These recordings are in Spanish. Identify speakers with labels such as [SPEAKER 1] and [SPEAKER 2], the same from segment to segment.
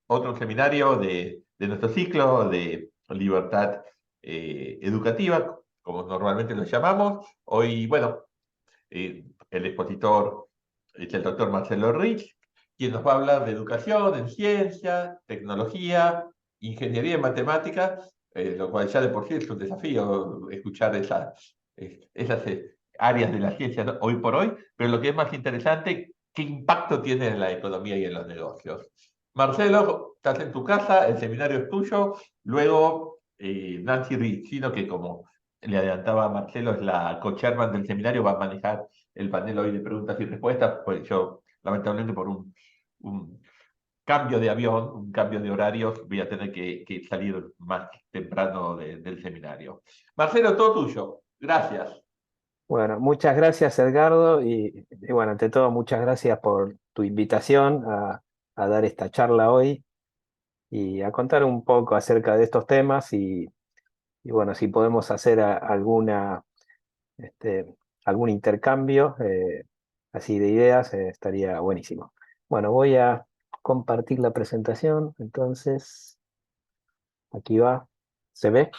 [SPEAKER 1] otro seminario de nuestro ciclo de libertad educativa, como normalmente lo llamamos. Hoy, bueno, el expositor es el doctor Marcelo Rich, quien nos va a hablar de educación, en ciencia, tecnología, ingeniería y matemáticas, lo cual ya de por sí es un desafío escuchar esas áreas de la ciencia, ¿no?, hoy por hoy, pero lo que es más interesante, qué impacto tiene en la economía y en los negocios. Marcelo, estás en tu casa, el seminario es tuyo, luego Nancy Riccino, que como le adelantaba a Marcelo, es la co-chairman del seminario, va a manejar el panel hoy de preguntas y respuestas, pues yo, lamentablemente, por un cambio de avión, un cambio de horarios, voy a tener que salir más temprano del seminario. Marcelo, todo tuyo. Gracias.
[SPEAKER 2] Bueno, muchas gracias Edgardo y bueno, ante todo muchas gracias por tu invitación a dar esta charla hoy y a contar un poco acerca de estos temas y bueno, si podemos hacer este, algún intercambio así de ideas, estaría buenísimo. Bueno, voy a compartir la presentación, entonces aquí va, ¿se ve?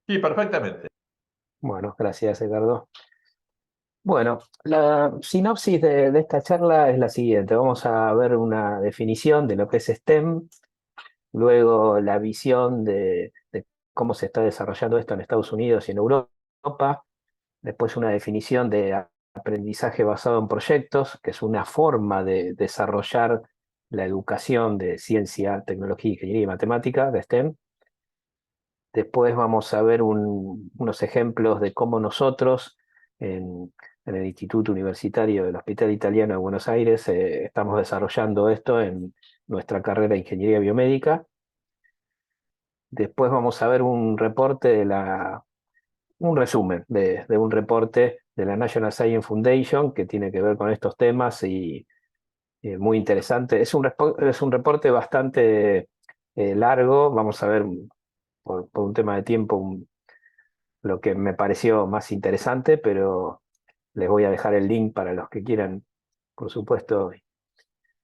[SPEAKER 1] Sí, perfectamente.
[SPEAKER 2] Bueno, gracias Edgardo. Bueno, la sinopsis de esta charla es la siguiente. Vamos a ver una definición de lo que es STEM, luego la visión de cómo se está desarrollando esto en Estados Unidos y en Europa, después una definición de aprendizaje basado en proyectos, que es una forma de desarrollar la educación de ciencia, tecnología, ingeniería y matemática, de STEM. Después vamos a ver unos ejemplos de cómo nosotros en el Instituto Universitario del Hospital Italiano de Buenos Aires estamos desarrollando esto en nuestra carrera de Ingeniería Biomédica. Después vamos a ver un resumen de un reporte de la National Science Foundation que tiene que ver con estos temas y muy interesante. Es un reporte bastante largo. Vamos a ver por un tema de tiempo lo que me pareció más interesante, pero les voy a dejar el link para los que quieran, por supuesto,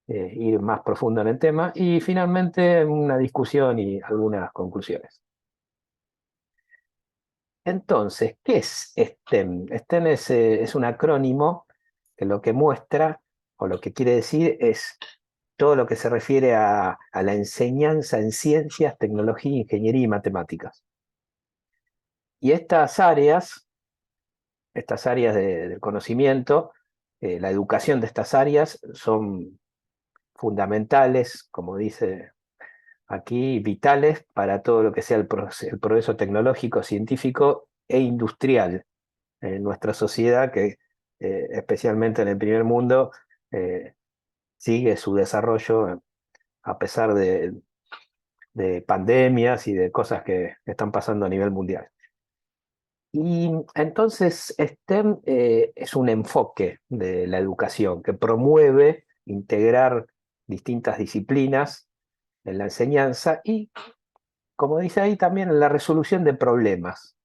[SPEAKER 2] ir más profundo en el tema. Y finalmente una discusión y algunas conclusiones. Entonces, ¿qué es STEM? STEM es un acrónimo que lo que muestra o lo que quiere decir es todo lo que se refiere a la enseñanza en ciencias, tecnología, ingeniería y matemáticas. Y estas áreas del conocimiento, la educación de estas áreas son fundamentales, como dice aquí, vitales para todo lo que sea el progreso tecnológico, científico e industrial en nuestra sociedad, que especialmente en el primer mundo eh, sigue su desarrollo a pesar de pandemias y de cosas que están pasando a nivel mundial. Y entonces STEM es un enfoque de la educación que promueve integrar distintas disciplinas en la enseñanza y, como dice ahí, también en la resolución de problemas.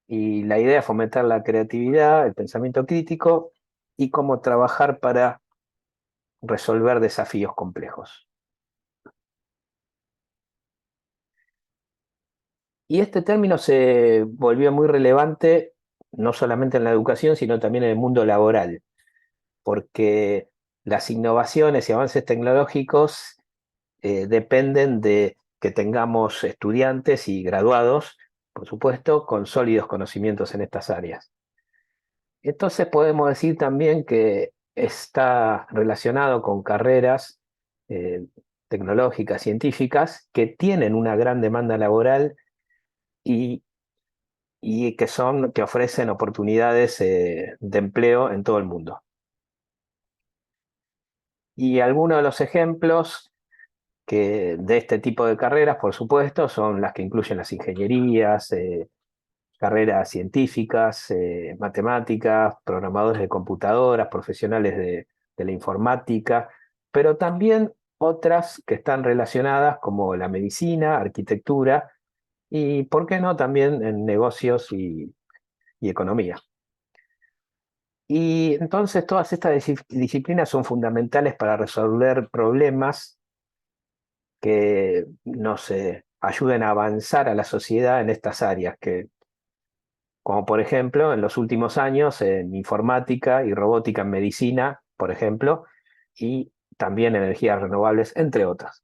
[SPEAKER 2] Y la idea es fomentar la creatividad, el pensamiento crítico y cómo trabajar para resolver desafíos complejos. Y este término se volvió muy relevante no solamente en la educación, sino también en el mundo laboral, porque las innovaciones y avances tecnológicos dependen de que tengamos estudiantes y graduados, por supuesto, con sólidos conocimientos en estas áreas. Entonces podemos decir también que está relacionado con carreras eh, tecnológicas, científicas, que tienen una gran demanda laboral y, y que ofrecen oportunidades de empleo en todo el mundo. Y algunos de los ejemplos de este tipo de carreras, por supuesto, son las que incluyen las ingenierías, carreras científicas, matemáticas, programadores de computadoras, profesionales de la informática, pero también otras que están relacionadas como la medicina, arquitectura y, ¿por qué no?, también en negocios y economía. Y entonces todas estas disciplinas son fundamentales para resolver problemas que nos ayuden a avanzar a la sociedad en estas áreas, como por ejemplo en los últimos años en informática y robótica en medicina, por ejemplo, y también energías renovables, entre otras.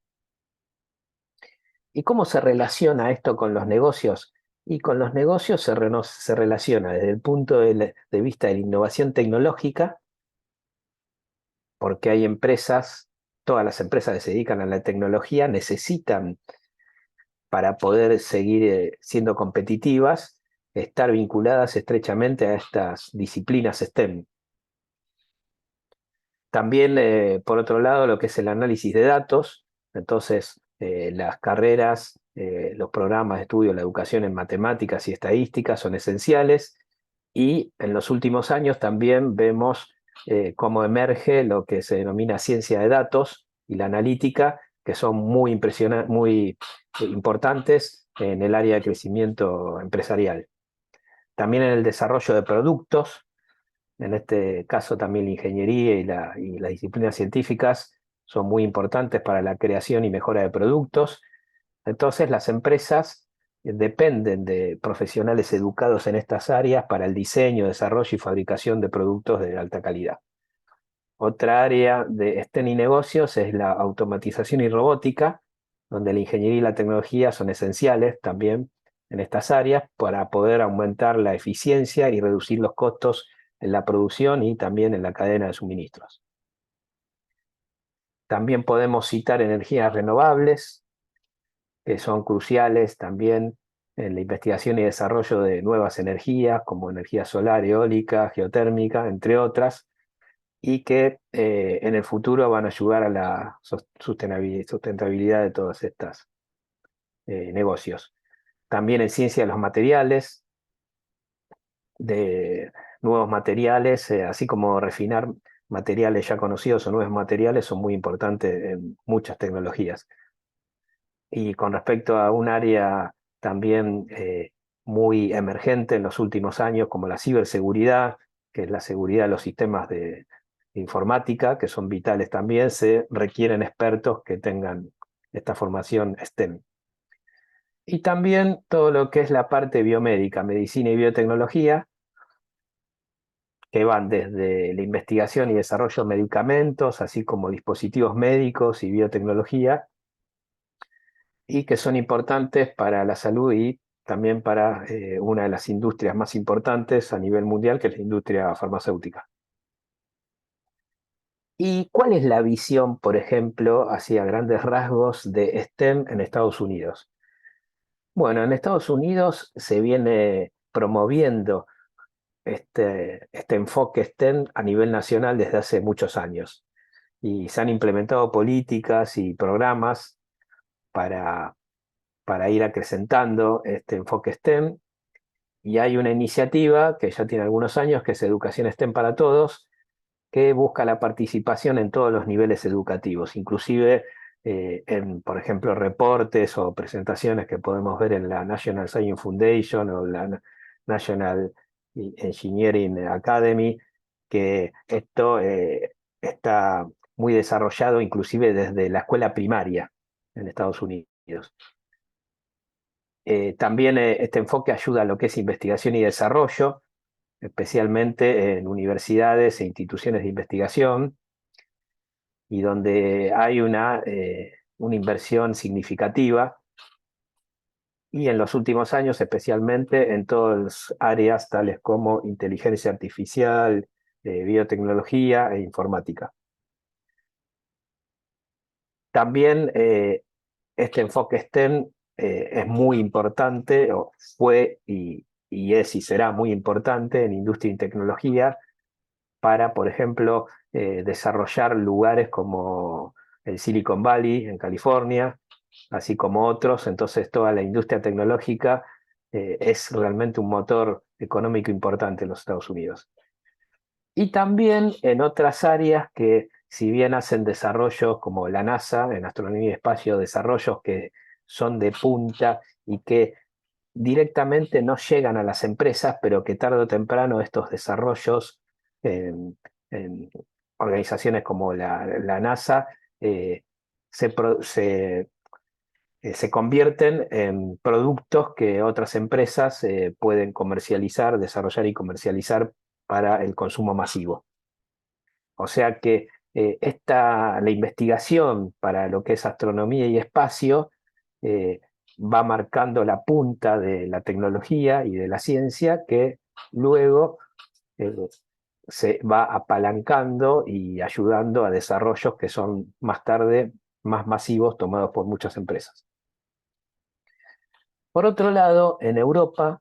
[SPEAKER 2] ¿Y cómo se relaciona esto con los negocios? Y con los negocios se relaciona desde el punto de vista de la innovación tecnológica, porque hay empresas, todas las empresas que se dedican a la tecnología necesitan, para poder seguir siendo competitivas, estar vinculadas estrechamente a estas disciplinas STEM. También, por otro lado, lo que es el análisis de datos, entonces las carreras, los programas de estudio, la educación en matemáticas y estadísticas son esenciales, y en los últimos años también vemos cómo emerge lo que se denomina ciencia de datos y la analítica, que son muy muy importantes en el área de crecimiento empresarial. También en el desarrollo de productos, en este caso también la ingeniería y las disciplinas científicas son muy importantes para la creación y mejora de productos. Entonces las empresas dependen de profesionales educados en estas áreas para el diseño, desarrollo y fabricación de productos de alta calidad. Otra área de STEM y negocios es la automatización y robótica, donde la ingeniería y la tecnología son esenciales también en estas áreas para poder aumentar la eficiencia y reducir los costos en la producción y también en la cadena de suministros. También podemos citar energías renovables, que son cruciales también en la investigación y desarrollo de nuevas energías, como energía solar, eólica, geotérmica, entre otras, y que en el futuro van a ayudar a la sustentabilidad de todos estos negocios. También en ciencia de los materiales, de nuevos materiales, así como refinar materiales ya conocidos o nuevos materiales, son muy importantes en muchas tecnologías. Y con respecto a un área también muy emergente en los últimos años, como la ciberseguridad, que es la seguridad de los sistemas de informática, que son vitales también, se requieren expertos que tengan esta formación STEM. Y también todo lo que es la parte biomédica, medicina y biotecnología, que van desde la investigación y desarrollo de medicamentos, así como dispositivos médicos y biotecnología, y que son importantes para la salud y también para una de las industrias más importantes a nivel mundial, que es la industria farmacéutica. ¿Y cuál es la visión, por ejemplo, hacia grandes rasgos de STEM en Estados Unidos? Bueno, en Estados Unidos se viene promoviendo este enfoque STEM a nivel nacional desde hace muchos años, y se han implementado políticas y programas para, para ir acrecentando este enfoque STEM. Y hay una iniciativa que ya tiene algunos años, que es Educación STEM para Todos, que busca la participación en todos los niveles educativos, inclusive por ejemplo, reportes o presentaciones que podemos ver en la National Science Foundation o la National Engineering Academy, que esto está muy desarrollado inclusive desde la escuela primaria en Estados Unidos. También este enfoque ayuda a lo que es investigación y desarrollo, especialmente en universidades e instituciones de investigación, y donde hay una inversión significativa, y en los últimos años especialmente en todas áreas tales como inteligencia artificial, biotecnología e informática. También este enfoque STEM es muy importante, o fue y es y será muy importante en industria y tecnología para, por ejemplo, desarrollar lugares como el Silicon Valley en California, así como otros. Entonces toda la industria tecnológica es realmente un motor económico importante en los Estados Unidos. Y también en otras áreas que, si bien hacen desarrollos como la NASA en astronomía y espacio, desarrollos que son de punta y que directamente no llegan a las empresas, pero que tarde o temprano estos desarrollos en organizaciones como la NASA, se, pro- se se convierten en productos que otras empresas pueden comercializar, desarrollar y comercializar para el consumo masivo. O sea que la investigación para lo que es astronomía y espacio eh, va marcando la punta de la tecnología y de la ciencia que luego eh, se va apalancando y ayudando a desarrollos que son más tarde más masivos tomados por muchas empresas. Por otro lado, en Europa,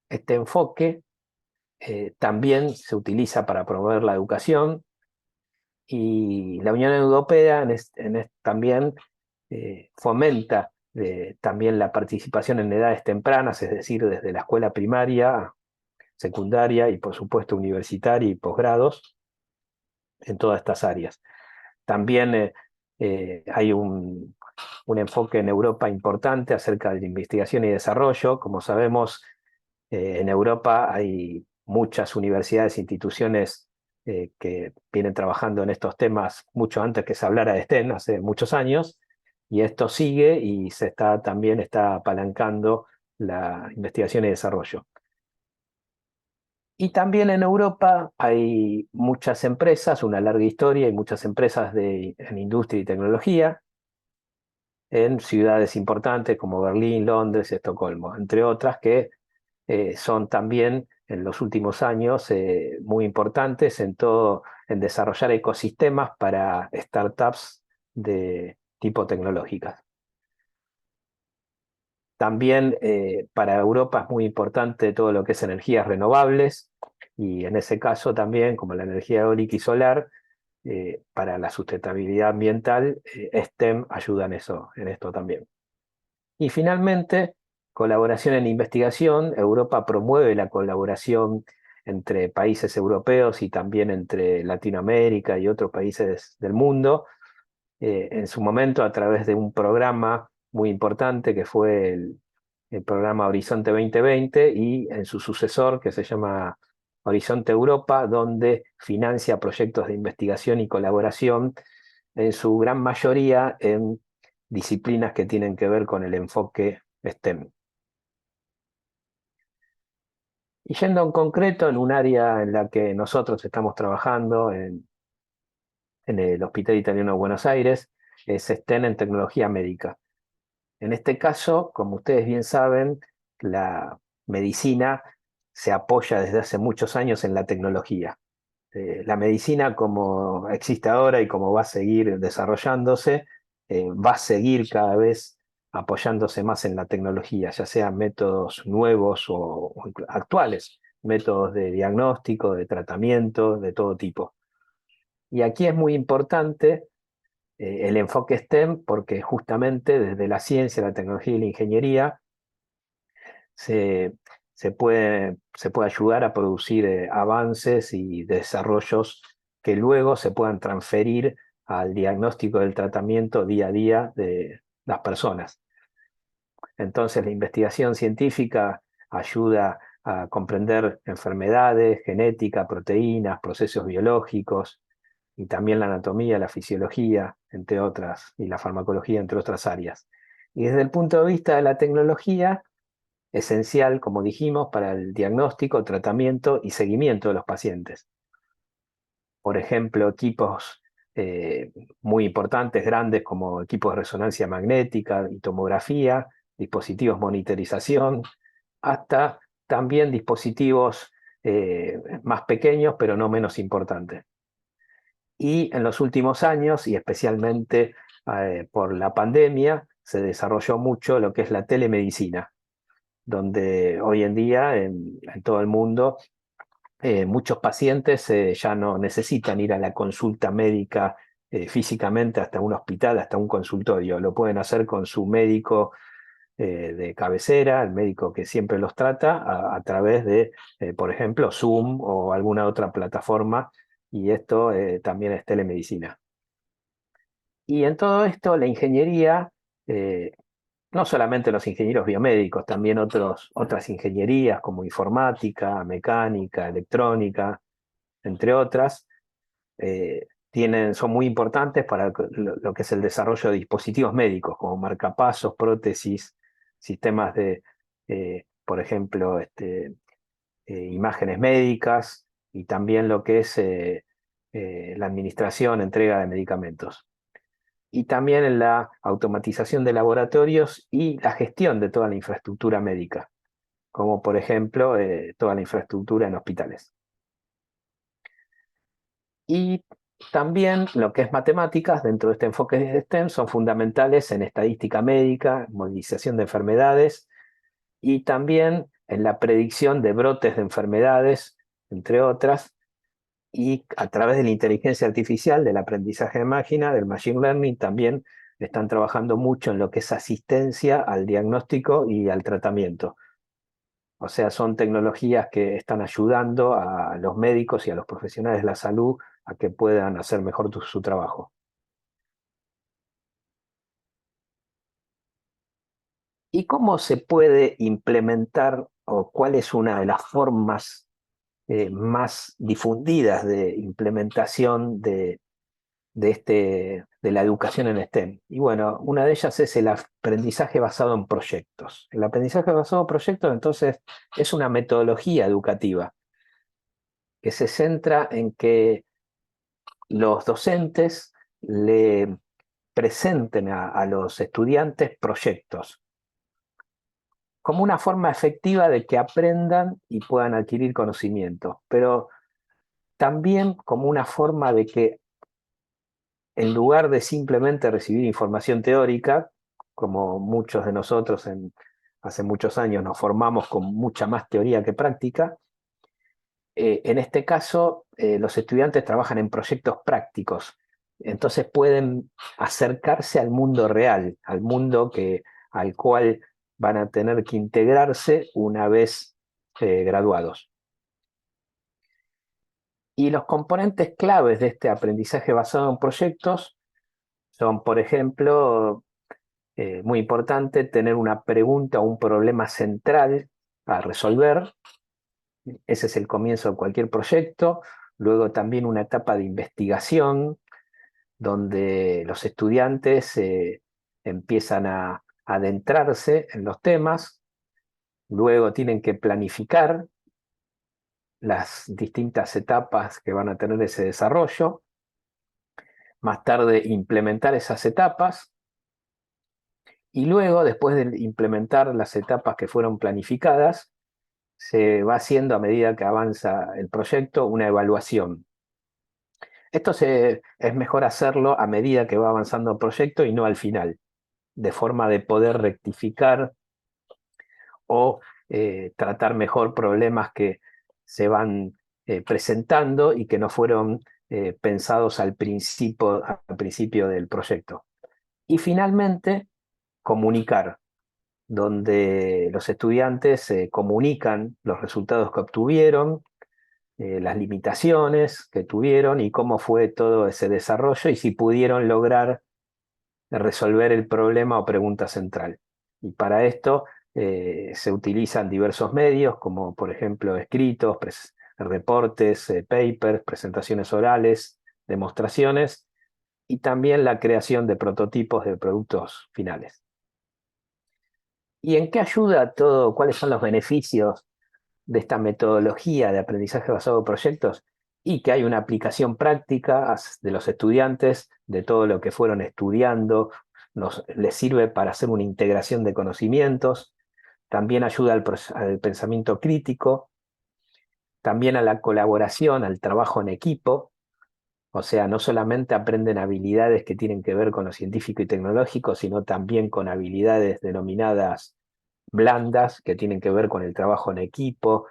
[SPEAKER 2] este enfoque también se utiliza para promover la educación y la Unión Europea también fomenta también la participación en edades tempranas, es decir, desde la escuela primaria, secundaria y por supuesto universitaria y posgrados en todas estas áreas. También hay un enfoque en Europa importante acerca de la investigación y desarrollo. Como sabemos, en Europa hay muchas universidades e instituciones que vienen trabajando en estos temas mucho antes que se hablara de STEM, hace muchos años, y esto sigue y también está apalancando la investigación y desarrollo. Y también en Europa hay muchas empresas, una larga historia, y muchas empresas en industria y tecnología, en ciudades importantes como Berlín, Londres, Estocolmo, entre otras que son también en los últimos años muy importantes en desarrollar ecosistemas para startups de tipo tecnológicas. También para Europa es muy importante todo lo que es energías renovables y en ese caso también, como la energía eólica y solar, para la sustentabilidad ambiental, STEM ayuda en esto también. Y finalmente, colaboración en investigación. Europa promueve la colaboración entre países europeos y también entre Latinoamérica y otros países del mundo. En su momento, a través de un programa muy importante que fue el programa Horizonte 2020 y en su sucesor que se llama Horizonte Europa, donde financia proyectos de investigación y colaboración en su gran mayoría en disciplinas que tienen que ver con el enfoque STEM. Y yendo en concreto en un área en la que nosotros estamos trabajando en el Hospital Italiano de Buenos Aires, es STEM en tecnología médica. En este caso, como ustedes bien saben, la medicina se apoya desde hace muchos años en la tecnología. La medicina como existe ahora y como va a seguir desarrollándose, va a seguir cada vez apoyándose más en la tecnología, ya sean métodos nuevos o actuales, métodos de diagnóstico, de tratamiento, de todo tipo. Y aquí es muy importante el enfoque STEM porque justamente desde la ciencia, la tecnología y la ingeniería se, se puede ayudar a producir avances y desarrollos que luego se puedan transferir al diagnóstico del tratamiento día a día de las personas. Entonces la investigación científica ayuda a comprender enfermedades, genética, proteínas, procesos biológicos y también la anatomía, la fisiología, entre otras, y la farmacología, entre otras áreas. Y desde el punto de vista de la tecnología, esencial, como dijimos, para el diagnóstico, tratamiento y seguimiento de los pacientes. Por ejemplo, equipos eh, muy importantes, grandes, como equipos de resonancia magnética y tomografía, dispositivos monitorización, hasta también dispositivos más pequeños, pero no menos importantes. Y en los últimos años, y especialmente por la pandemia, se desarrolló mucho lo que es la telemedicina, donde hoy en día en todo el mundo muchos pacientes ya no necesitan ir a la consulta médica físicamente hasta un hospital, hasta un consultorio. Lo pueden hacer con su médico de cabecera, el médico que siempre los trata, a través de, por ejemplo, Zoom o alguna otra plataforma, y esto también es telemedicina. Y en todo esto, la ingeniería, eh, no solamente los ingenieros biomédicos, también otras ingenierías como informática, mecánica, electrónica, entre otras, son muy importantes para lo que es el desarrollo de dispositivos médicos, como marcapasos, prótesis, sistemas de, por ejemplo, imágenes médicas y también lo que es la administración, entrega de medicamentos. Y también en la automatización de laboratorios y la gestión de toda la infraestructura médica, como por ejemplo toda la infraestructura en hospitales. Y también lo que es matemáticas, dentro de este enfoque de STEM, son fundamentales en estadística médica, modelización de enfermedades y también en la predicción de brotes de enfermedades, entre otras, y a través de la inteligencia artificial, del aprendizaje de máquina, del machine learning, también están trabajando mucho en lo que es asistencia al diagnóstico y al tratamiento. O sea, son tecnologías que están ayudando a los médicos y a los profesionales de la salud a que puedan hacer mejor su trabajo. ¿Y cómo se puede implementar o cuál es una de las formas más difundidas de implementación de la educación en STEM? Y bueno, una de ellas es el aprendizaje basado en proyectos. El aprendizaje basado en proyectos, entonces, es una metodología educativa que se centra en que los docentes le presenten a los estudiantes proyectos como una forma efectiva de que aprendan y puedan adquirir conocimiento, pero también como una forma de que en lugar de simplemente recibir información teórica, como muchos de nosotros hace muchos años nos formamos con mucha más teoría que práctica, en este caso los estudiantes trabajan en proyectos prácticos, entonces pueden acercarse al mundo real, al mundo al cual van a tener que integrarse una vez graduados. Y los componentes claves de este aprendizaje basado en proyectos son, por ejemplo, muy importante tener una pregunta o un problema central a resolver. Ese es el comienzo de cualquier proyecto. Luego también una etapa de investigación, donde los estudiantes empiezan a adentrarse en los temas. Luego tienen que planificar las distintas etapas que van a tener ese desarrollo. Más tarde implementar esas etapas. Y luego, después de implementar las etapas que fueron planificadas, se va haciendo a medida que avanza el proyecto una evaluación. Es mejor hacerlo a medida que va avanzando el proyecto y no al final, de forma de poder rectificar o tratar mejor problemas que se van presentando y que no fueron pensados al principio del proyecto. Y finalmente, comunicar, donde los estudiantes comunican los resultados que obtuvieron, las limitaciones que tuvieron y cómo fue todo ese desarrollo y si pudieron lograr resolver el problema o pregunta central. Y para esto se utilizan diversos medios, como por ejemplo escritos, reportes, papers, presentaciones orales, demostraciones y también la creación de prototipos de productos finales. ¿Y en qué ayuda todo? ¿Cuáles son los beneficios de esta metodología de aprendizaje basado en proyectos? Y que hay una aplicación práctica de los estudiantes de todo lo que fueron estudiando, les sirve para hacer una integración de conocimientos, también ayuda al pensamiento crítico, también a la colaboración, al trabajo en equipo. O sea, no solamente aprenden habilidades que tienen que ver con lo científico y tecnológico, sino también con habilidades denominadas blandas, que tienen que ver con el trabajo en equipo.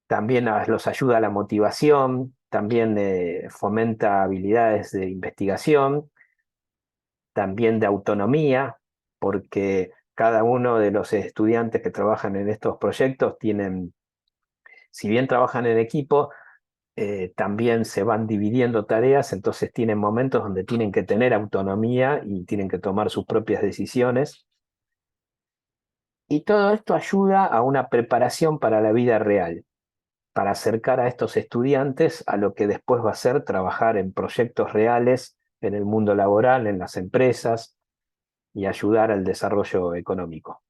[SPEAKER 2] También los ayuda a la motivación, también fomenta habilidades de investigación, también de autonomía, porque cada uno de los estudiantes que trabajan en estos proyectos tienen, si bien trabajan en equipo, también se van dividiendo tareas, entonces tienen momentos donde tienen que tener autonomía y tienen que tomar sus propias decisiones. Y todo esto ayuda a una preparación para la vida real, para acercar a estos estudiantes a lo que después va a ser trabajar en proyectos reales en el mundo laboral, en las empresas, y ayudar al desarrollo económico.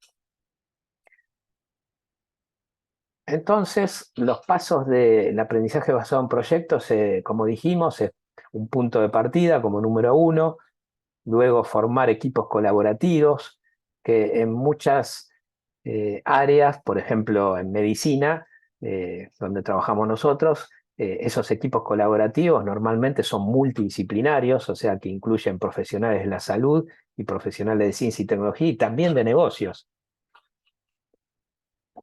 [SPEAKER 2] Entonces, los pasos del aprendizaje basado en proyectos, como dijimos, es un punto de partida como número 1, luego formar equipos colaborativos, que en muchas áreas, por ejemplo en medicina, donde trabajamos nosotros, esos equipos colaborativos normalmente son multidisciplinarios, o sea que incluyen profesionales de la salud y profesionales de ciencia y tecnología y también de negocios,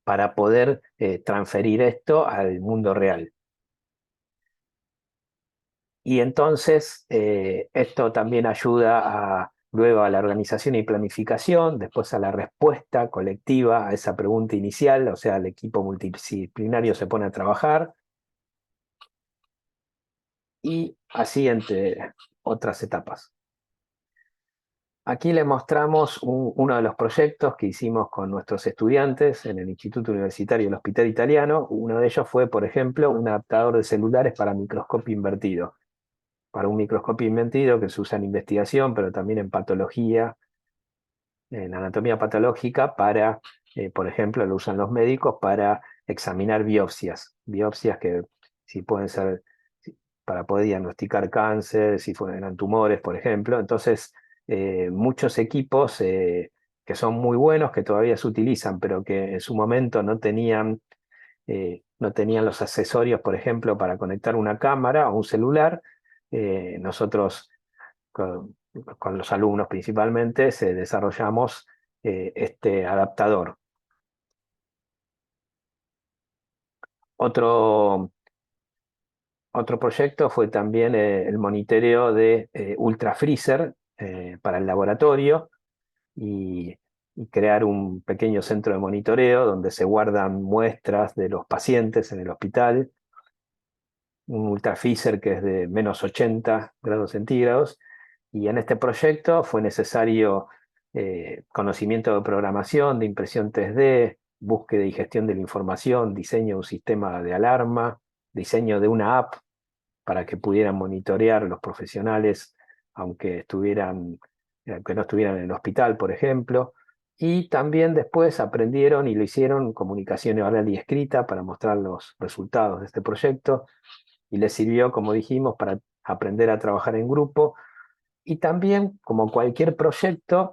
[SPEAKER 2] para poder transferir esto al mundo real. Y entonces esto también ayuda luego a la organización y planificación, después a la respuesta colectiva a esa pregunta inicial, o sea, el equipo multidisciplinario se pone a trabajar, y así entre otras etapas. Aquí les mostramos uno de los proyectos que hicimos con nuestros estudiantes en el Instituto Universitario del Hospital Italiano. Uno de ellos fue, por ejemplo, un adaptador de celulares para microscopio invertido. Para un microscopio invertido que se usa en investigación, pero también en patología, en anatomía patológica, para, por ejemplo, lo usan los médicos para examinar biopsias. Biopsias que si pueden ser para poder diagnosticar cáncer, si fueran tumores, por ejemplo. Entonces, muchos equipos que son muy buenos, que todavía se utilizan, pero que en su momento no tenían los accesorios, por ejemplo, para conectar una cámara o un celular. Nosotros, con los alumnos principalmente, desarrollamos este adaptador. Otro proyecto fue también el monitoreo de ultrafreezer para el laboratorio, y crear un pequeño centro de monitoreo donde se guardan muestras de los pacientes en el hospital, un ultrafreezer que es de -80 grados centígrados, y en este proyecto fue necesario conocimiento de programación, de impresión 3D, búsqueda y gestión de la información, diseño de un sistema de alarma, diseño de una app para que pudieran monitorear los profesionales aunque no estuvieran en el hospital, por ejemplo. Y también después aprendieron y lo hicieron comunicación oral y escrita para mostrar los resultados de este proyecto, y les sirvió, como dijimos, para aprender a trabajar en grupo. Y también, como cualquier proyecto,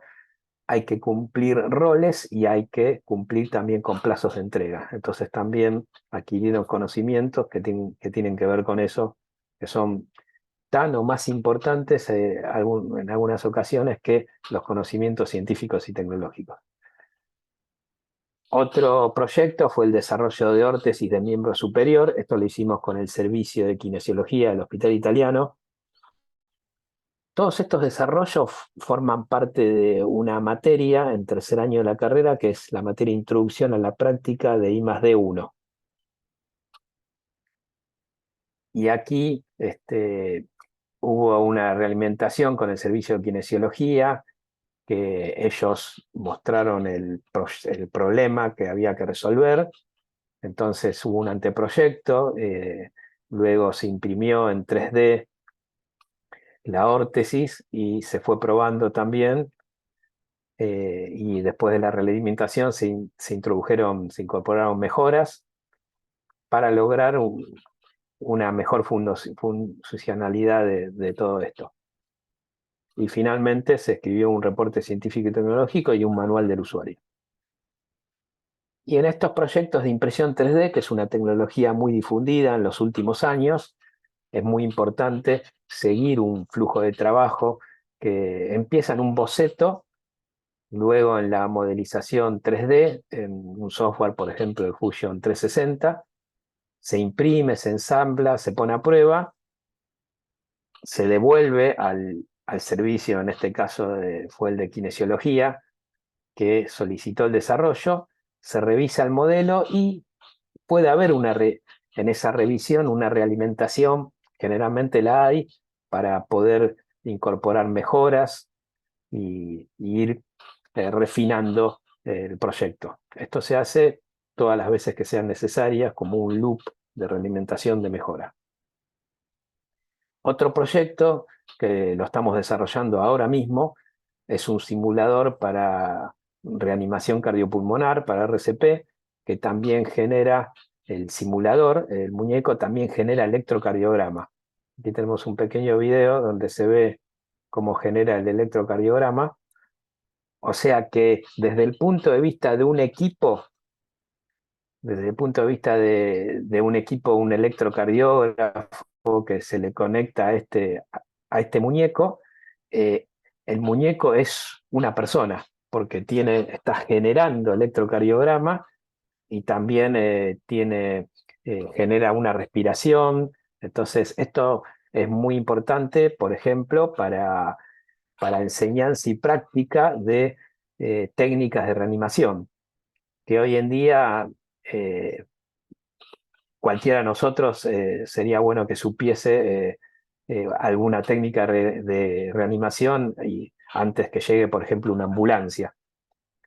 [SPEAKER 2] hay que cumplir roles y hay que cumplir también con plazos de entrega. Entonces también adquirieron conocimientos que tienen que ver con eso, que son tan o más importantes en algunas ocasiones que los conocimientos científicos y tecnológicos. Otro proyecto fue el desarrollo de órtesis de miembro superior. Esto lo hicimos con el servicio de kinesiología del Hospital Italiano. Todos estos desarrollos forman parte de una materia en tercer año de la carrera, que es la materia Introducción a la Práctica de I+D1. Y aquí hubo una realimentación con el servicio de kinesiología, que ellos mostraron el problema que había que resolver. Entonces hubo un anteproyecto, luego se imprimió en 3D la órtesis y se fue probando también, y después de la realimentación se incorporaron mejoras para lograr una mejor funcionalidad de todo esto. Y finalmente se escribió un reporte científico y tecnológico y un manual del usuario. Y en estos proyectos de impresión 3D, que es una tecnología muy difundida en los últimos años, es muy importante seguir un flujo de trabajo que empieza en un boceto, luego en la modelización 3D, en un software, por ejemplo, de Fusion 360, se imprime, se ensambla, se pone a prueba, se devuelve al servicio, en este caso fue el de kinesiología, que solicitó el desarrollo, se revisa el modelo y puede haber en esa revisión una realimentación, generalmente la hay, para poder incorporar mejoras y ir refinando el proyecto. Esto se hace todas las veces que sean necesarias, como un loop de realimentación, de mejora. Otro proyecto que lo estamos desarrollando ahora mismo es un simulador para reanimación cardiopulmonar, para RCP, que también genera el simulador, el muñeco también genera electrocardiograma. Aquí tenemos un pequeño video donde se ve cómo genera el electrocardiograma. O sea que desde el punto de vista de un equipo, desde el punto de vista de un equipo, un electrocardiógrafo que se le conecta a este muñeco, eh, el muñeco es una persona, porque está generando electrocardiograma y también genera una respiración. Entonces, esto es muy importante, por ejemplo, para enseñanza y práctica de técnicas de reanimación, que hoy en día eh, cualquiera de nosotros sería bueno que supiese alguna técnica de reanimación antes que llegue, por ejemplo, una ambulancia.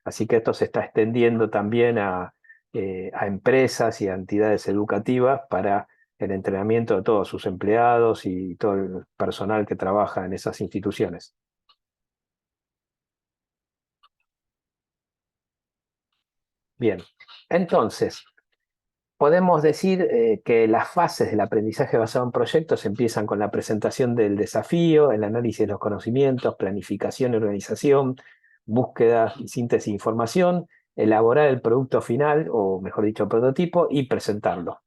[SPEAKER 2] Así que esto se está extendiendo también a empresas y a entidades educativas para el entrenamiento de todos sus empleados y todo el personal que trabaja en esas instituciones. Bien, entonces, podemos decir que las fases del aprendizaje basado en proyectos empiezan con la presentación del desafío, el análisis de los conocimientos, planificación y organización, búsqueda y síntesis de información, elaborar el producto final, o mejor dicho, prototipo, y presentarlo.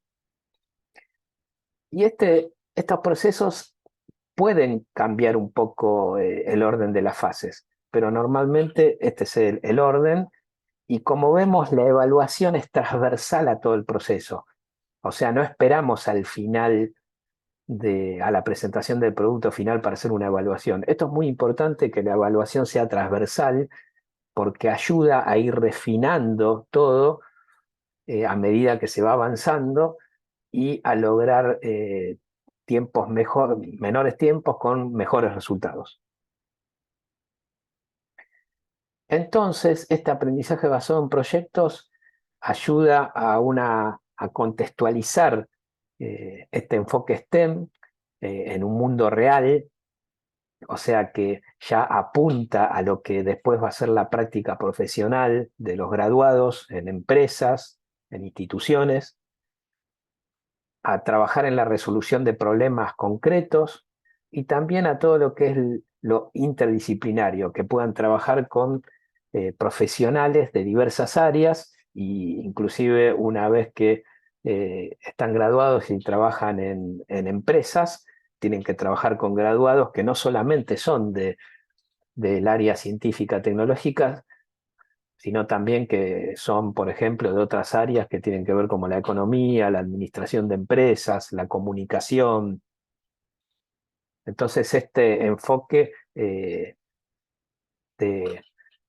[SPEAKER 2] Y estos procesos pueden cambiar un poco el orden de las fases, pero normalmente este es el orden, y como vemos, la evaluación es transversal a todo el proceso. O sea, no esperamos al final, a la presentación del producto final para hacer una evaluación. Esto es muy importante, que la evaluación sea transversal, porque ayuda a ir refinando todo a medida que se va avanzando y a lograr menores tiempos con mejores resultados. Entonces, este aprendizaje basado en proyectos ayuda a contextualizar este enfoque STEM en un mundo real, o sea que ya apunta a lo que después va a ser la práctica profesional de los graduados en empresas, en instituciones, a trabajar en la resolución de problemas concretos y también a todo lo que es lo interdisciplinario, que puedan trabajar con profesionales de diversas áreas, e inclusive una vez que están graduados y trabajan en empresas, tienen que trabajar con graduados que no solamente son del área científica tecnológica, sino también que son, por ejemplo, de otras áreas que tienen que ver como la economía, la administración de empresas, la comunicación. Entonces, este enfoque de, de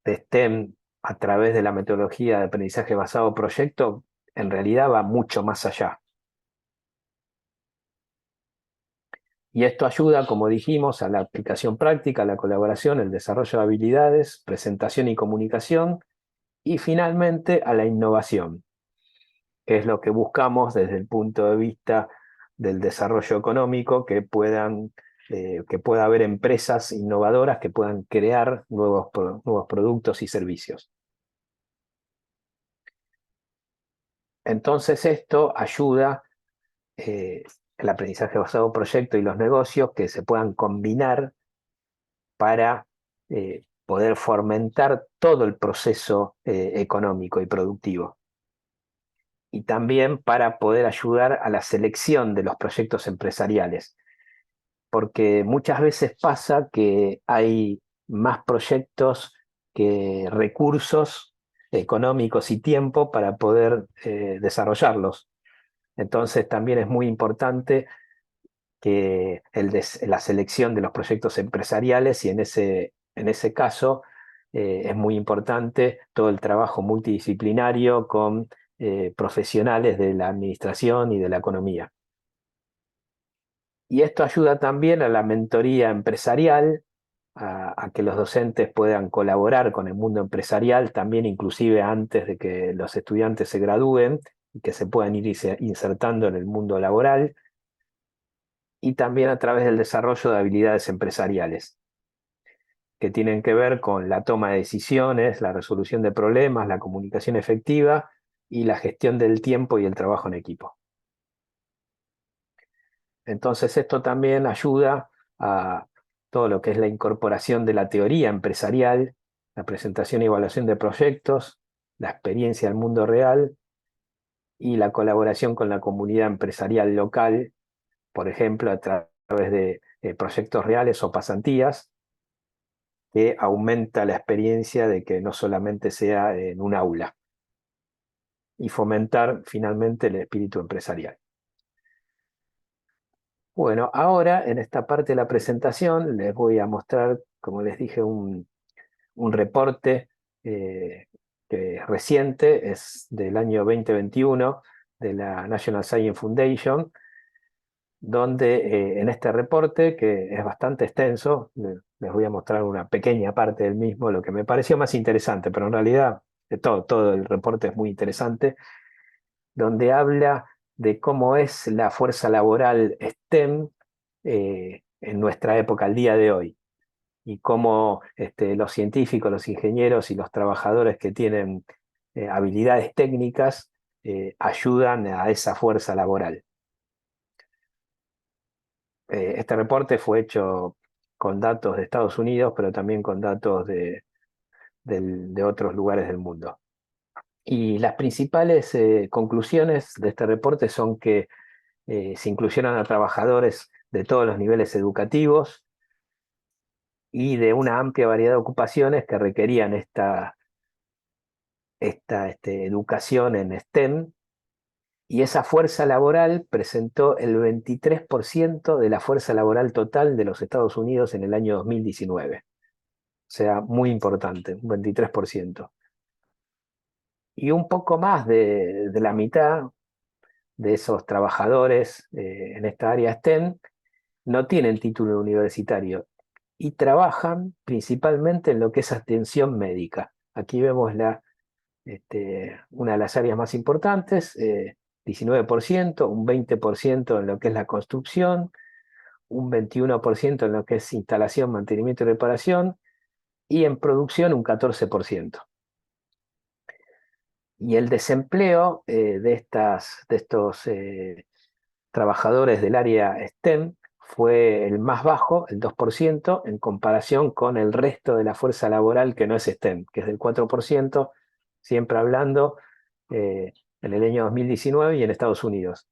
[SPEAKER 2] STEM a través de la metodología de aprendizaje basado en proyecto, en realidad va mucho más allá. Y esto ayuda, como dijimos, a la aplicación práctica, a la colaboración, el desarrollo de habilidades, presentación y comunicación, y finalmente a la innovación, que es lo que buscamos desde el punto de vista del desarrollo económico, que pueda haber empresas innovadoras que puedan crear nuevos productos y servicios. Entonces esto ayuda el aprendizaje basado en proyecto y los negocios que se puedan combinar para poder fomentar todo el proceso económico y productivo. Y también para poder ayudar a la selección de los proyectos empresariales, porque muchas veces pasa que hay más proyectos que recursos económicos y tiempo para poder desarrollarlos. Entonces también es muy importante que la selección de los proyectos empresariales, y en ese caso es muy importante todo el trabajo multidisciplinario con profesionales de la administración y de la economía. Y esto ayuda también a la mentoría empresarial, a que los docentes puedan colaborar con el mundo empresarial, también inclusive antes de que los estudiantes se gradúen, y que se puedan ir insertando en el mundo laboral, y también a través del desarrollo de habilidades empresariales, que tienen que ver con la toma de decisiones, la resolución de problemas, la comunicación efectiva y la gestión del tiempo y el trabajo en equipo. Entonces esto también ayuda a todo lo que es la incorporación de la teoría empresarial, la presentación y evaluación de proyectos, la experiencia del mundo real y la colaboración con la comunidad empresarial local, por ejemplo, a través de proyectos reales o pasantías, que aumenta la experiencia de que no solamente sea en un aula, y fomentar finalmente el espíritu empresarial. Bueno, ahora en esta parte de la presentación les voy a mostrar, como les dije, un reporte que es reciente, es del año 2021 de la National Science Foundation, donde en este reporte, que es bastante extenso, les voy a mostrar una pequeña parte del mismo, lo que me pareció más interesante, pero en realidad todo el reporte es muy interesante, donde habla de cómo es la fuerza laboral STEM en nuestra época, al día de hoy, y cómo los científicos, los ingenieros y los trabajadores que tienen habilidades técnicas ayudan a esa fuerza laboral. Este reporte fue hecho con datos de Estados Unidos, pero también con datos de otros lugares del mundo. Y las principales conclusiones de este reporte son que se incluyeron a trabajadores de todos los niveles educativos y de una amplia variedad de ocupaciones que requerían esta educación en STEM, y esa fuerza laboral presentó el 23% de la fuerza laboral total de los Estados Unidos en el año 2019. O sea, muy importante, un 23%. Y un poco más de la mitad de esos trabajadores en esta área STEM no tienen título universitario y trabajan principalmente en lo que es atención médica. Aquí vemos una de las áreas más importantes, 19%, un 20% en lo que es la construcción, un 21% en lo que es instalación, mantenimiento y reparación, y en producción un 14%. Y el desempleo de estos trabajadores del área STEM fue el más bajo, el 2%, en comparación con el resto de la fuerza laboral que no es STEM, que es del 4%, siempre hablando en el año 2019 y en Estados Unidos.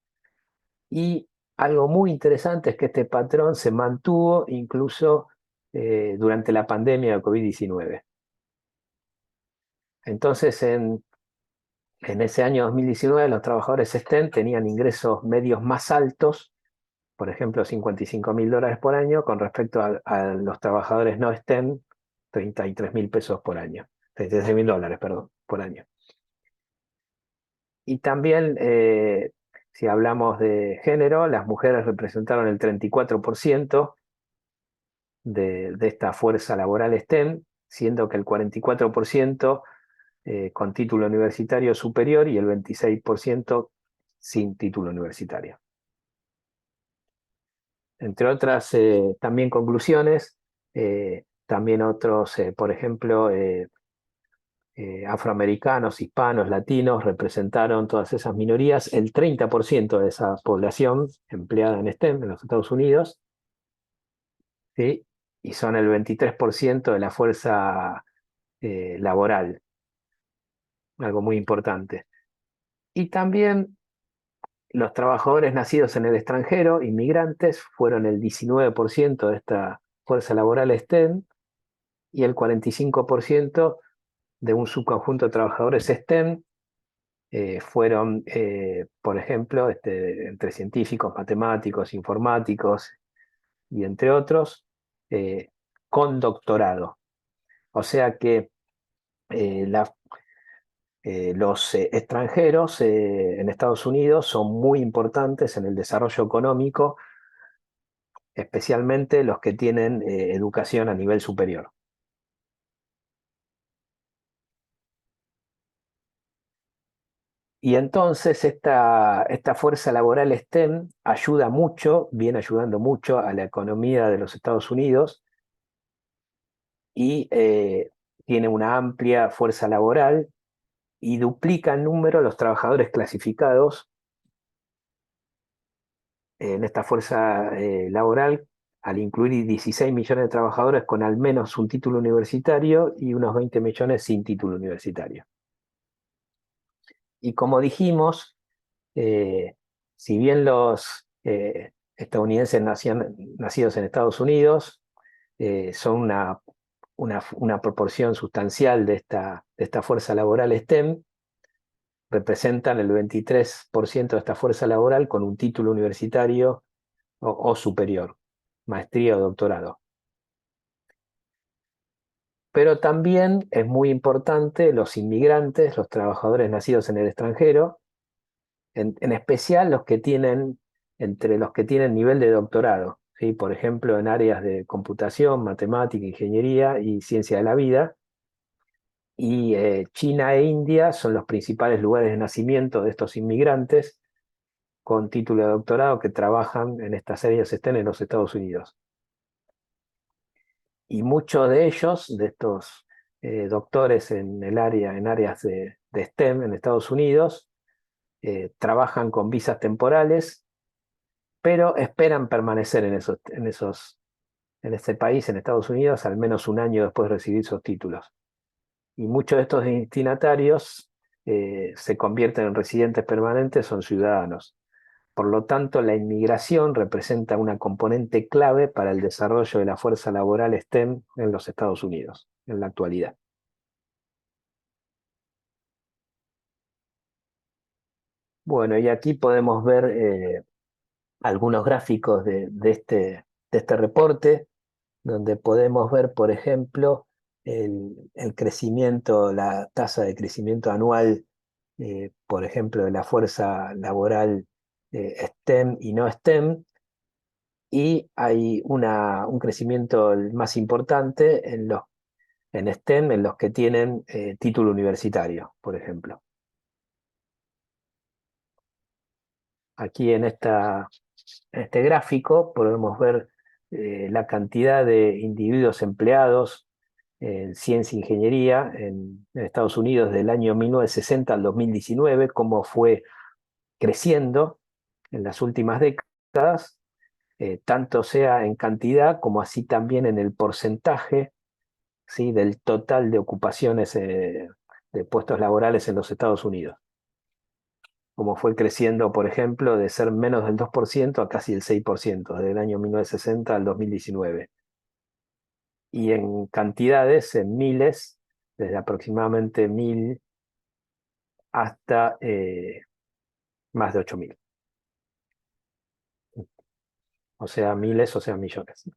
[SPEAKER 2] Y algo muy interesante es que este patrón se mantuvo incluso durante la pandemia de COVID-19. Entonces, en ese año 2019, los trabajadores STEM tenían ingresos medios más altos, por ejemplo, $55.000 por año, con respecto a los trabajadores no STEM, $33.000 por año. $33.000, perdón, por año. Y también, si hablamos de género, las mujeres representaron el 34% de esta fuerza laboral STEM, siendo que el 44% con título universitario superior y el 26% sin título universitario. Entre otras también conclusiones, también otros, por ejemplo, afroamericanos, hispanos, latinos, representaron todas esas minorías, el 30% de esa población empleada en STEM en los Estados Unidos, ¿sí? Y son el 23% de la fuerza laboral, algo muy importante. Y también los trabajadores nacidos en el extranjero, inmigrantes, fueron el 19% de esta fuerza laboral STEM, y el 45% de un subconjunto de trabajadores STEM fueron, por ejemplo, entre científicos, matemáticos, informáticos y entre otros, con doctorado. O sea que los extranjeros en Estados Unidos son muy importantes en el desarrollo económico, especialmente los que tienen educación a nivel superior. Y entonces esta fuerza laboral STEM ayuda mucho, viene ayudando mucho a la economía de los Estados Unidos y tiene una amplia fuerza laboral y duplica en número los trabajadores clasificados en esta fuerza laboral, al incluir 16 millones de trabajadores con al menos un título universitario y unos 20 millones sin título universitario. Y como dijimos, eh, si bien los estadounidenses nacidos en Estados Unidos son una proporción sustancial de esta fuerza laboral STEM, representan el 23% de esta fuerza laboral con un título universitario o superior, maestría o doctorado. Pero también es muy importante los inmigrantes, los trabajadores nacidos en el extranjero, en especial entre los que tienen nivel de doctorado, ¿sí? Por ejemplo, en áreas de computación, matemática, ingeniería y ciencia de la vida. Y China e India son los principales lugares de nacimiento de estos inmigrantes con título de doctorado que trabajan en estas áreas estén en los Estados Unidos. Y muchos de ellos, de estos doctores en áreas de STEM en Estados Unidos, trabajan con visas temporales, pero esperan permanecer en este país, en Estados Unidos, al menos un año después de recibir sus títulos. Y muchos de estos destinatarios se convierten en residentes permanentes, son ciudadanos. Por lo tanto, la inmigración representa una componente clave para el desarrollo de la fuerza laboral STEM en los Estados Unidos, en la actualidad. Bueno, y aquí podemos ver algunos gráficos de este reporte, donde podemos ver, por ejemplo, el crecimiento, la tasa de crecimiento anual, por ejemplo, de la fuerza laboral STEM y no STEM, y hay un crecimiento más importante en STEM, en los que tienen título universitario, por ejemplo. Aquí en este gráfico podemos ver la cantidad de individuos empleados en ciencia e ingeniería en Estados Unidos del año 1960 al 2019, cómo fue creciendo en las últimas décadas, tanto sea en cantidad como así también en el porcentaje, ¿sí?, del total de ocupaciones de puestos laborales en los Estados Unidos. Como fue creciendo, por ejemplo, de ser menos del 2% a casi el 6%, desde el año 1960 al 2019. Y en cantidades, en miles, desde aproximadamente 1.000 hasta más de 8.000. O sea, miles, o sea, millones.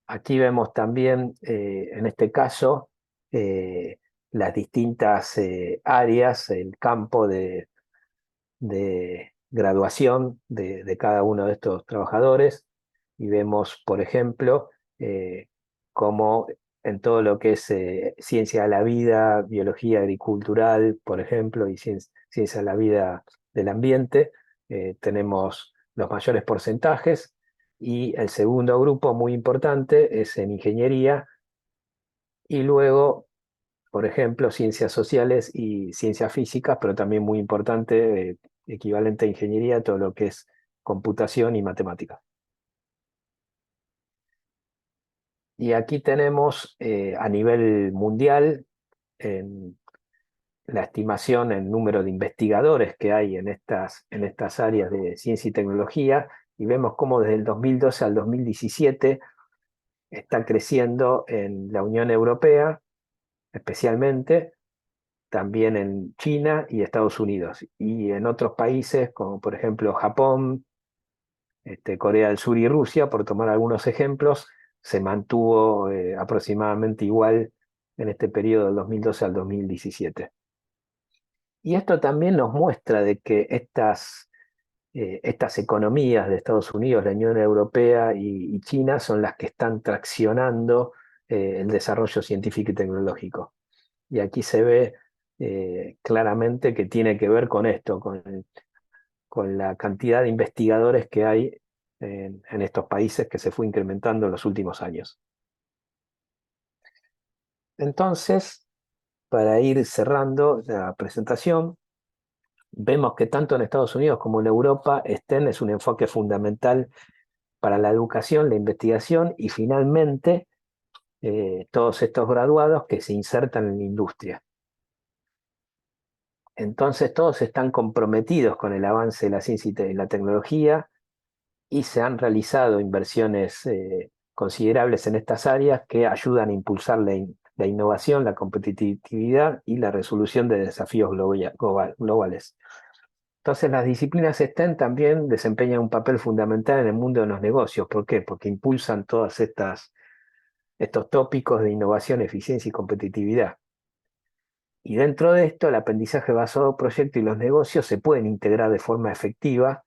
[SPEAKER 2] Aquí vemos también, en este caso, las distintas áreas, el campo de graduación de cada uno de estos trabajadores y vemos, por ejemplo, cómo en todo lo que es ciencia de la vida, biología agricultural, por ejemplo, y ciencia de la vida del ambiente, tenemos los mayores porcentajes, y el segundo grupo muy importante es en ingeniería, y luego, por ejemplo, ciencias sociales y ciencias físicas, pero también muy importante, equivalente a ingeniería, todo lo que es computación y matemática. Y aquí tenemos a nivel mundial la estimación en número de investigadores que hay en estas áreas de ciencia y tecnología, y vemos cómo desde el 2012 al 2017 está creciendo en la Unión Europea, especialmente, también en China y Estados Unidos, y en otros países como por ejemplo Japón, Corea del Sur y Rusia, por tomar algunos ejemplos, se mantuvo aproximadamente igual en este periodo del 2012 al 2017. Y esto también nos muestra de que estas economías de Estados Unidos, la Unión Europea y China son las que están traccionando el desarrollo científico y tecnológico. Y aquí se ve claramente que tiene que ver con esto, con la cantidad de investigadores que hay en estos países que se fue incrementando en los últimos años. Entonces, para ir cerrando la presentación, vemos que tanto en Estados Unidos como en Europa, STEM es un enfoque fundamental para la educación, la investigación y finalmente todos estos graduados que se insertan en la industria. Entonces todos están comprometidos con el avance de la ciencia y la tecnología y se han realizado inversiones considerables en estas áreas que ayudan a impulsar la innovación, la competitividad y la resolución de desafíos globales. Entonces las disciplinas STEM también desempeñan un papel fundamental en el mundo de los negocios. ¿Por qué? Porque impulsan todos estos tópicos de innovación, eficiencia y competitividad. Y dentro de esto, el aprendizaje basado en proyectos y los negocios se pueden integrar de forma efectiva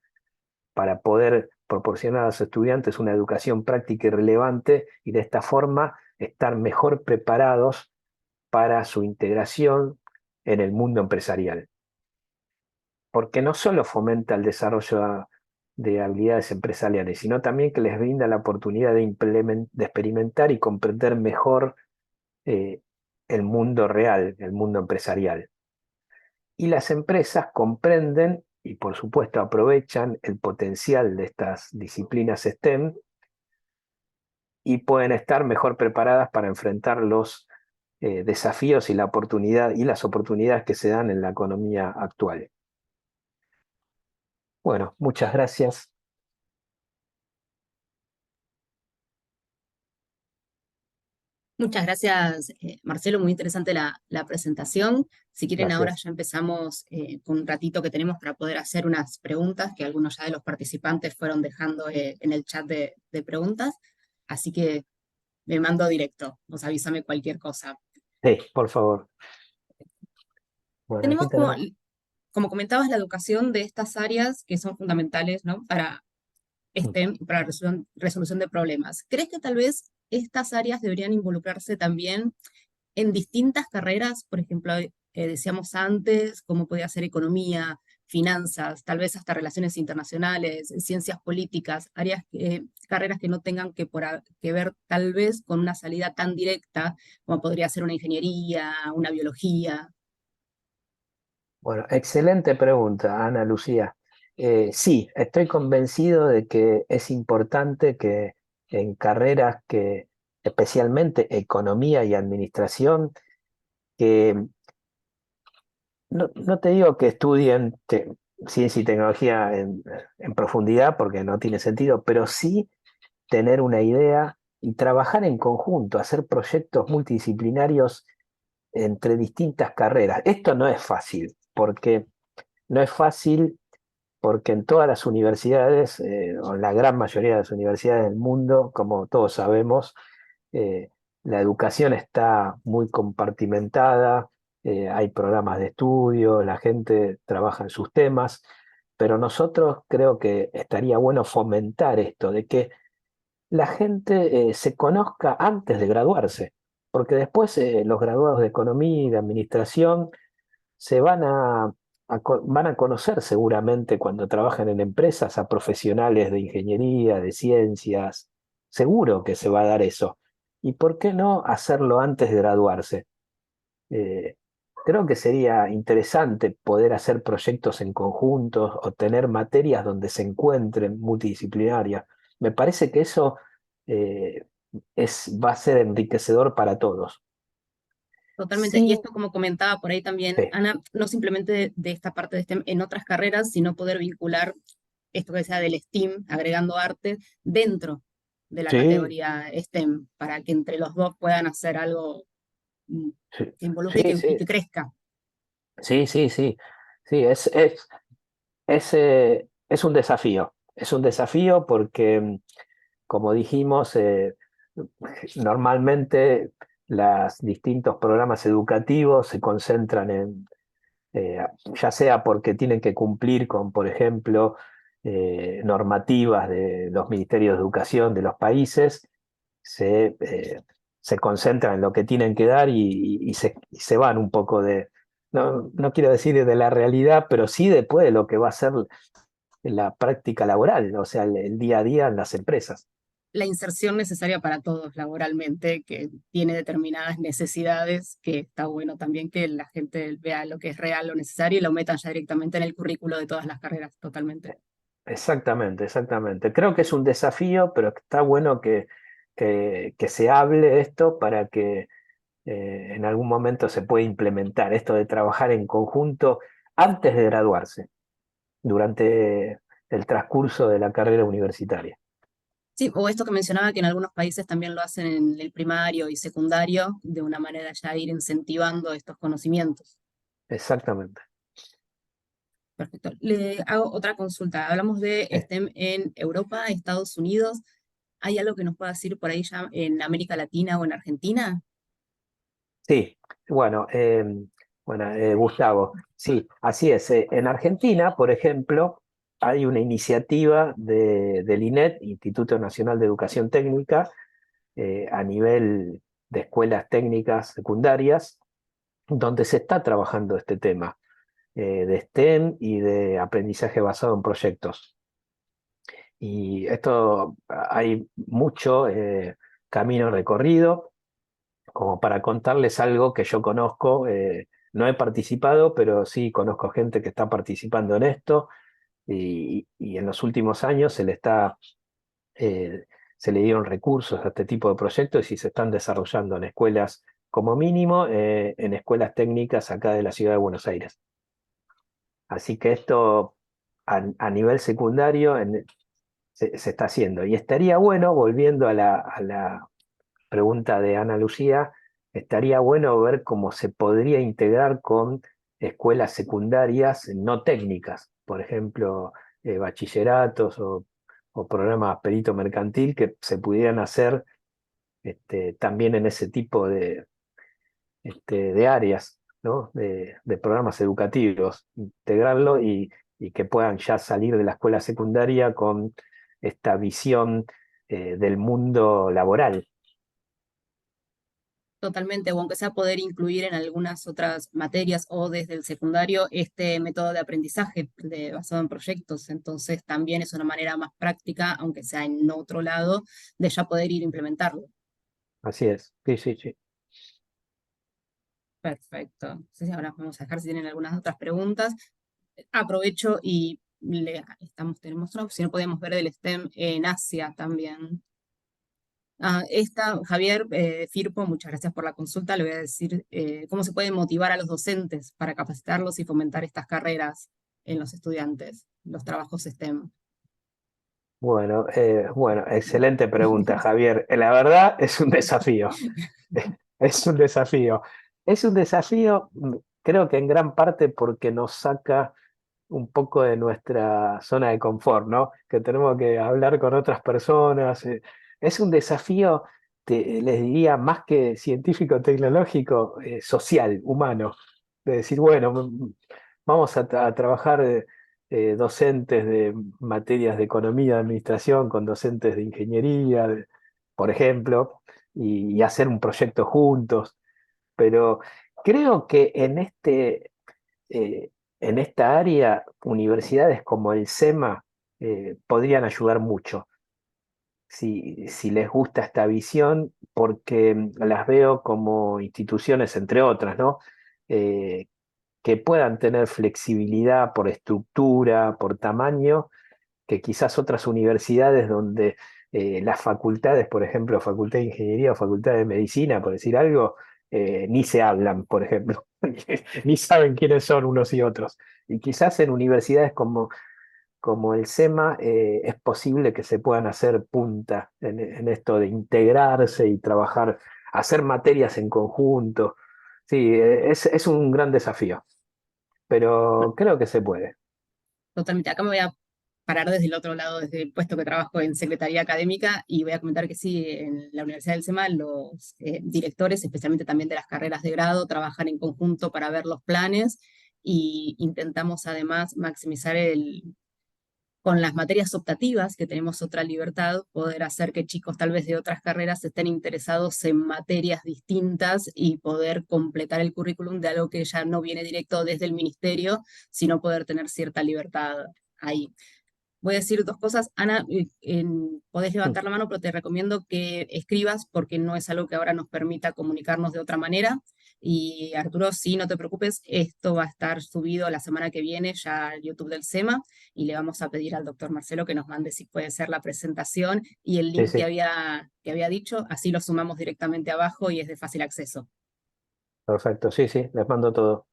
[SPEAKER 2] para poder proporcionar a los estudiantes una educación práctica y relevante y de esta forma estar mejor preparados para su integración en el mundo empresarial. Porque no solo fomenta el desarrollo de habilidades empresariales, sino también que les brinda la oportunidad de experimentar y comprender mejor el mundo real, el mundo empresarial. Y las empresas comprenden y por supuesto aprovechan el potencial de estas disciplinas STEM y pueden estar mejor preparadas para enfrentar los desafíos y las oportunidades que se dan en la economía actual. Bueno, muchas gracias.
[SPEAKER 3] Muchas gracias, Marcelo, muy interesante la presentación. Si quieren, ahora
[SPEAKER 2] Gracias.
[SPEAKER 3] ya empezamos con un ratito que tenemos para poder hacer unas preguntas que algunos ya de los participantes fueron dejando en el chat de preguntas. Así que me mando directo, vos avísame cualquier cosa.
[SPEAKER 2] Sí, por favor. Bueno, aquí
[SPEAKER 3] Tenemos,
[SPEAKER 2] tenemos.
[SPEAKER 3] como comentabas, la educación de estas áreas que son fundamentales, ¿no? Para para resolución de problemas. ¿Crees que tal vez estas áreas deberían involucrarse también en distintas carreras? Por ejemplo, decíamos antes, cómo podía ser economía, finanzas, tal vez hasta relaciones internacionales, ciencias políticas, carreras que no tengan que ver tal vez con una salida tan directa como podría ser una ingeniería, una biología.
[SPEAKER 2] Bueno, excelente pregunta, Ana Lucía. Sí, estoy convencido de que es importante que en carreras que, especialmente economía y administración, que no te digo que estudien ciencia y tecnología en profundidad, porque no tiene sentido, pero sí tener una idea y trabajar en conjunto, hacer proyectos multidisciplinarios entre distintas carreras. Esto no es fácil, porque no es fácil porque en todas las universidades, o en la gran mayoría de las universidades del mundo, como todos sabemos, eh, la educación está muy compartimentada, hay programas de estudio, la gente trabaja en sus temas, pero nosotros creo que estaría bueno fomentar esto, de que la gente se conozca antes de graduarse, porque después los graduados de economía y de administración se van a conocer seguramente cuando trabajan en empresas a profesionales de ingeniería, de ciencias, seguro que se va a dar eso. ¿Y por qué no hacerlo antes de graduarse? Eh, Creo que sería interesante poder hacer proyectos en conjunto o tener materias donde se encuentren multidisciplinarias. Me parece que eso eh, va a ser enriquecedor para todos.
[SPEAKER 3] Totalmente. Y
[SPEAKER 2] Sí,
[SPEAKER 3] esto, como comentaba por ahí también,
[SPEAKER 2] sí,
[SPEAKER 3] Ana, no simplemente de esta parte de STEM en otras carreras, sino poder vincular esto que sea del STEAM, agregando arte, dentro de la
[SPEAKER 2] sí,
[SPEAKER 3] categoría STEM, para que entre los dos puedan hacer algo
[SPEAKER 2] sí,
[SPEAKER 3] que involucre
[SPEAKER 2] sí,
[SPEAKER 3] y
[SPEAKER 2] sí,
[SPEAKER 3] que crezca.
[SPEAKER 2] sí, sí, sí, sí, es un desafío. Es un desafío porque, como dijimos, normalmente los distintos programas educativos se concentran ya sea porque tienen que cumplir con, por ejemplo, normativas de los ministerios de educación de los países, se concentran en lo que tienen que dar y se van un poco no quiero decir de la realidad, pero sí después de lo que va a ser la práctica laboral, o sea, el día a día en las empresas.
[SPEAKER 3] La inserción necesaria para todos laboralmente, que tiene determinadas necesidades, que está bueno también que la gente vea lo que es real, lo necesario y lo metan ya directamente en el currículo de todas las carreras, totalmente.
[SPEAKER 2] Exactamente, exactamente. Creo que es un desafío, pero está bueno que se hable esto para que en algún momento se pueda implementar esto de trabajar en conjunto antes de graduarse, durante el transcurso de la carrera universitaria.
[SPEAKER 3] Sí, o esto que mencionaba que en algunos países también lo hacen en el primario y secundario, de una manera ya ir incentivando estos conocimientos.
[SPEAKER 2] Exactamente.
[SPEAKER 3] Perfecto. Le hago otra consulta. Hablamos de
[SPEAKER 2] Eh,
[SPEAKER 3] STEM en Europa, Estados Unidos. ¿Hay algo que nos pueda decir por ahí ya en América Latina o en Argentina?
[SPEAKER 2] Sí, bueno, Gustavo, sí, así es. En Argentina, por ejemplo, hay una iniciativa del INET, Instituto Nacional de Educación Técnica, a nivel de escuelas técnicas secundarias, donde se está trabajando este tema de STEM y de aprendizaje basado en proyectos. Y esto hay mucho camino recorrido como para contarles algo que yo conozco. No he participado, pero sí conozco gente que está participando en esto y en los últimos años eh, se le dieron recursos a este tipo de proyectos y se están desarrollando en escuelas, como mínimo, en escuelas técnicas acá de la ciudad de Buenos Aires. Así que esto a nivel secundario se está haciendo. Y estaría bueno, volviendo a la pregunta de Ana Lucía, estaría bueno ver cómo se podría integrar con escuelas secundarias no técnicas, por ejemplo, bachilleratos o programas perito mercantil que se pudieran hacer también en ese tipo de áreas, ¿no? De programas educativos, integrarlo y que puedan ya salir de la escuela secundaria con esta visión del mundo laboral.
[SPEAKER 3] Totalmente, o aunque sea poder incluir en algunas otras materias o desde el secundario este método de aprendizaje basado en proyectos. Entonces también es una manera más práctica, aunque sea en otro lado, de ya poder ir a implementarlo.
[SPEAKER 2] Así es, sí, sí, sí.
[SPEAKER 3] Perfecto. Entonces ahora vamos a dejar si tienen algunas otras preguntas. Aprovecho y tenemos una opción, podemos ver del STEM en Asia también. Javier Firpo, muchas gracias por la consulta. Le voy a decir cómo se puede motivar a los docentes para capacitarlos y fomentar estas carreras en los estudiantes, los trabajos STEM.
[SPEAKER 2] Bueno, excelente pregunta, Javier. La verdad es un desafío. Es un desafío. Es un desafío, creo que en gran parte porque nos saca un poco de nuestra zona de confort, ¿no? Que tenemos que hablar con otras personas. Es un desafío, les diría, más que científico-tecnológico, social, humano. De decir, bueno, vamos a trabajar docentes de materias de economía, de administración, con docentes de ingeniería, por ejemplo, y hacer un proyecto juntos. Pero creo que eh, en esta área, universidades como el SEMA podrían ayudar mucho si les gusta esta visión, porque las veo como instituciones, entre otras, ¿no? Eh, que puedan tener flexibilidad por estructura, por tamaño, que quizás otras universidades donde las facultades, por ejemplo, Facultad de Ingeniería o Facultad de Medicina, por decir algo, ni se hablan, por ejemplo, ni saben quiénes son unos y otros. Y quizás en universidades como el SEMA es posible que se puedan hacer punta en esto de integrarse y trabajar, hacer materias en conjunto. Sí, es un gran desafío, pero creo que se puede.
[SPEAKER 3] Totalmente. Acá me voy a parar desde el otro lado, desde el puesto que trabajo en Secretaría Académica, y voy a comentar que sí, en la Universidad del SEMA, los directores, especialmente también de las carreras de grado, trabajan en conjunto para ver los planes y intentamos además maximizar con las materias optativas, que tenemos otra libertad, poder hacer que chicos tal vez de otras carreras estén interesados en materias distintas y poder completar el currículum de algo que ya no viene directo desde el ministerio, sino poder tener cierta libertad ahí. Voy a decir dos cosas. Ana, podés levantar la mano, pero te recomiendo que escribas porque no es algo que ahora nos permita comunicarnos de otra manera. Y Arturo, sí, no te preocupes, esto va a estar subido la semana que viene ya al YouTube del SEMA y le vamos a pedir al doctor Marcelo que nos mande si puede ser la presentación y el
[SPEAKER 2] Sí,
[SPEAKER 3] link
[SPEAKER 2] sí,
[SPEAKER 3] que había dicho, así lo sumamos directamente abajo y es de fácil acceso.
[SPEAKER 2] perfecto. Sí, sí, les mando todo.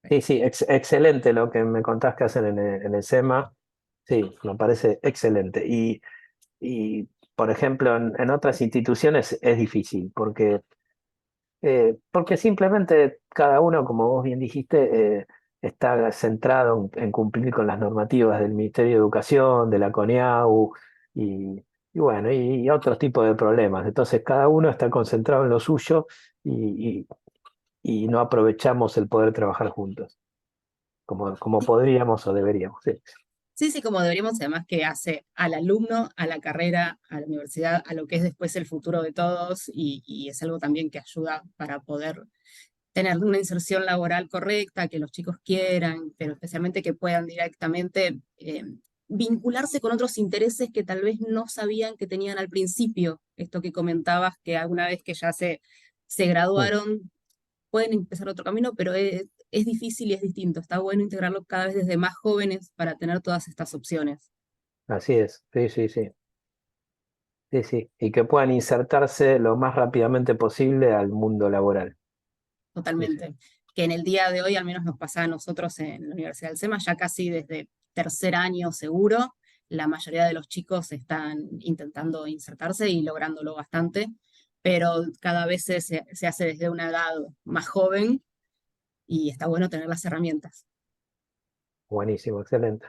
[SPEAKER 2] Sí, sí, excelente lo que me contás que hacen en el SEMA. Sí, me parece excelente. Y por ejemplo, en otras instituciones es difícil, porque simplemente cada uno, como vos bien dijiste, está centrado en cumplir con las normativas del Ministerio de Educación, de la CONEAU y bueno, y otros tipos de problemas. Entonces cada uno está concentrado en lo suyo y, y no aprovechamos el poder trabajar juntos, como podríamos o deberíamos. Sí,
[SPEAKER 3] Sí, sí, como deberíamos, además que hace al alumno, a la carrera, a la universidad, a lo que es después el futuro de todos y es algo también que ayuda para poder tener una inserción laboral correcta, que los chicos quieran, pero especialmente que puedan directamente vincularse con otros intereses que tal vez no sabían que tenían al principio. Esto que comentabas, que alguna vez que ya se
[SPEAKER 2] mm,
[SPEAKER 3] graduaron, pueden empezar otro camino, pero es difícil y es distinto. Está bueno integrarlo cada vez desde más jóvenes para tener todas estas opciones.
[SPEAKER 2] así es, sí, sí, sí. Sí, sí, y que puedan insertarse lo más rápidamente posible al mundo laboral. Sí, sí.
[SPEAKER 3] Totalmente. Que en el día de hoy, al menos nos pasa a nosotros en la Universidad del SEMA, ya casi desde tercer año seguro, la mayoría de los chicos están intentando insertarse y lográndolo bastante, pero cada vez se hace desde una edad más joven y está bueno tener las herramientas.
[SPEAKER 2] Buenísimo, excelente.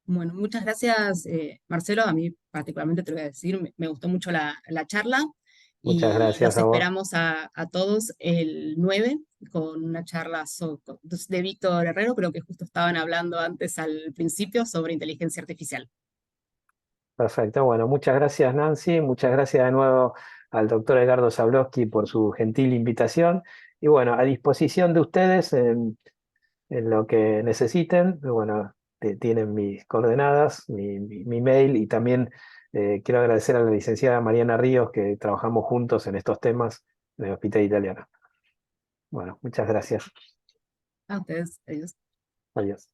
[SPEAKER 3] Bueno, muchas gracias, Marcelo. A mí particularmente te voy a decir, me gustó mucho la charla
[SPEAKER 2] Muchas
[SPEAKER 3] y
[SPEAKER 2] gracias
[SPEAKER 3] los
[SPEAKER 2] a vos.
[SPEAKER 3] esperamos a todos el 9 con una charla de Víctor Herrero, creo que justo estaban hablando antes al principio sobre inteligencia artificial.
[SPEAKER 2] Perfecto. Bueno, muchas gracias, Nancy. Muchas gracias de nuevo al doctor Edgardo Zablowski por su gentil invitación. Y bueno, a disposición de ustedes en lo que necesiten. Bueno, tienen mis coordenadas, mi mail y también quiero agradecer a la licenciada Mariana Ríos que trabajamos juntos en estos temas en el Hospital Italiano. Bueno, muchas gracias.
[SPEAKER 3] A ustedes, adiós.
[SPEAKER 2] Adiós.